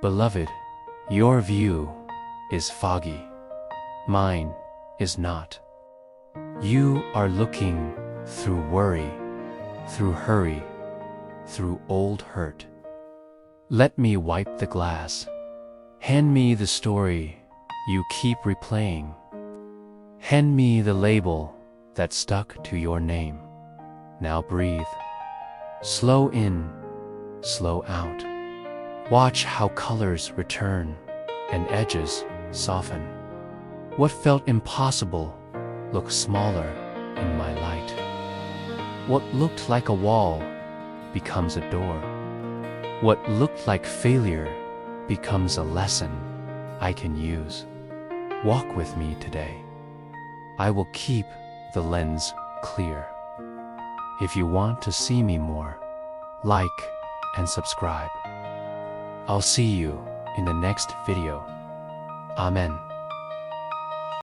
Beloved, your view is foggy. Mine is not. You are looking through worry, through hurry, through old hurt. Let me wipe the glass. Hand me the story you keep replaying. Hand me the label that stuck to your name. Now breathe. Slow in, slow out. Watch how colors return and edges soften. What felt impossible looks smaller in my light. What looked like a wall becomes a door. What looked like failure becomes a lesson I can use. Walk with me today. I will keep the lens clear. If you want to see me more, like and subscribe. I'll see you in the next video. Amen.